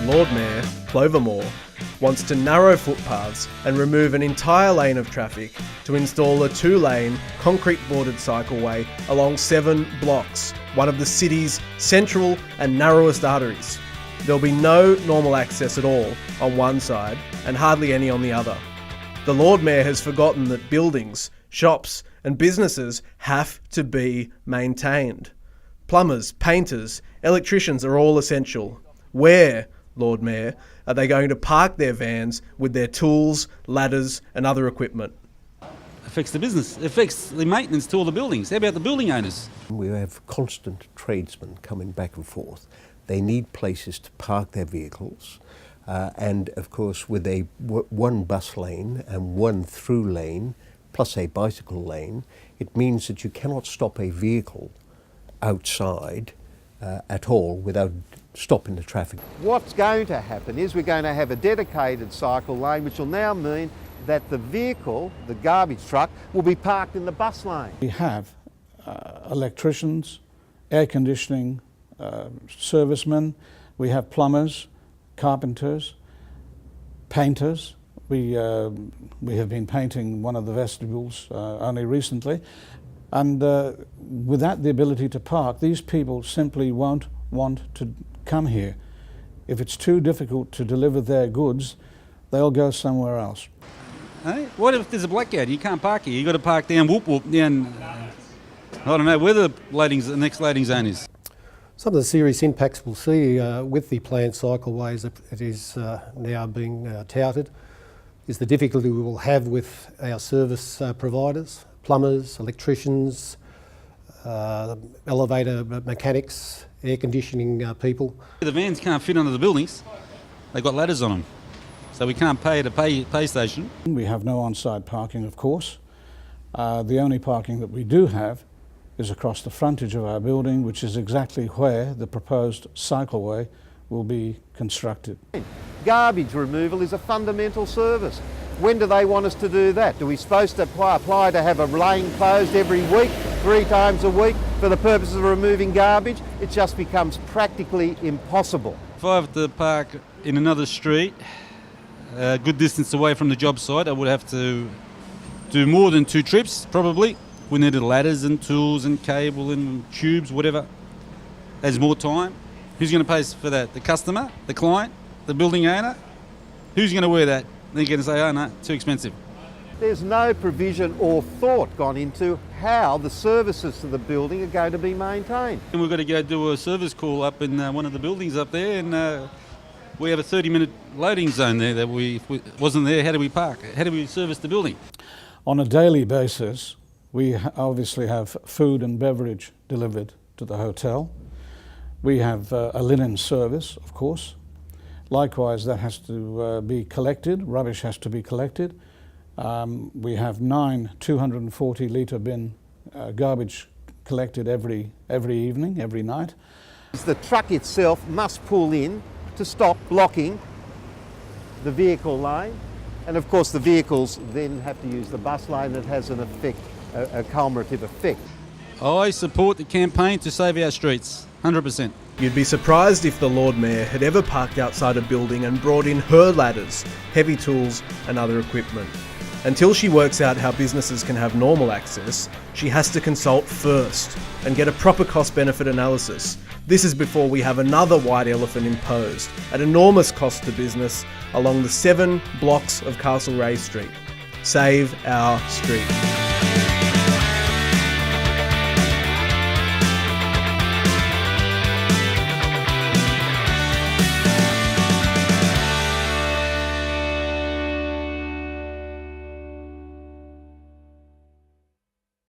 Lord Mayor Clover Moore wants to narrow footpaths and remove an entire lane of traffic to install a 2-lane, concrete-bordered cycleway along 7 blocks, one of the city's central and narrowest arteries. There'll be no normal access at all on one side and hardly any on the other. The Lord Mayor has forgotten that buildings, shops and businesses have to be maintained. Plumbers, painters, electricians are all essential. Where, Lord Mayor, are they going to park their vans with their tools, ladders and other equipment? Affects the business, affects the maintenance to all the buildings. How about the building owners? We have constant tradesmen coming back and forth. They need places to park their vehicles. And of course, with a one bus lane and one through lane, plus a bicycle lane, it means that you cannot stop a vehicle outside at all without stopping the traffic. What's going to happen is we're going to have a dedicated cycle lane, which will now mean that the vehicle, the garbage truck, will be parked in the bus lane. We have electricians, air conditioning servicemen, we have plumbers, carpenters, painters. We have been painting one of the vestibules only recently, and without the ability to park, these people simply won't want to come here. If it's too difficult to deliver their goods, they'll go somewhere else. Hey, what if there's a blackout? You can't park here. You've got to park down down, I don't know where the next loading zone is. Some of the serious impacts we'll see with the planned cycleways that is now being touted is the difficulty we will have with our service providers, plumbers, electricians, elevator mechanics, air conditioning people. The vans can't fit under the buildings. They've got ladders on them, so we can't pay at a pay station. We have no on-site parking, of course. The only parking that we do have is across the frontage of our building, which is exactly where the proposed cycleway will be constructed. Garbage removal is a fundamental service. When do they want us to do that? Do we supposed to apply to have a lane closed every week, 3 times a week, for the purpose of removing garbage? It just becomes practically impossible. If I have to park in another street, a good distance away from the job site, I would have to do more than 2 trips, probably. We needed ladders and tools and cable and tubes, whatever. There's more time. Who's going to pay for that? The customer, the client, the building owner? Who's going to wear that? They're going to say, oh no, too expensive. There's no provision or thought gone into how the services to the building are going to be maintained. And we've got to go do a service call up in one of the buildings up there, and we have a 30-minute loading zone there that if it wasn't there, how do we park? How do we service the building? On a daily basis, we obviously have food and beverage delivered to the hotel. We have a linen service, of course. Likewise, that has to be collected. Rubbish has to be collected. We have 9 240-litre bin garbage collected every evening, every night. The truck itself must pull in to stop blocking the vehicle lane. And of course, the vehicles then have to use the bus lane that has an effect, a cumulative effect. I support the campaign to save our streets, 100%. You'd be surprised if the Lord Mayor had ever parked outside a building and brought in her ladders, heavy tools and other equipment. Until she works out how businesses can have normal access, she has to consult first and get a proper cost-benefit analysis. This is before we have another white elephant imposed at enormous cost to business along the 7 blocks of Castlereagh Street. Save our street.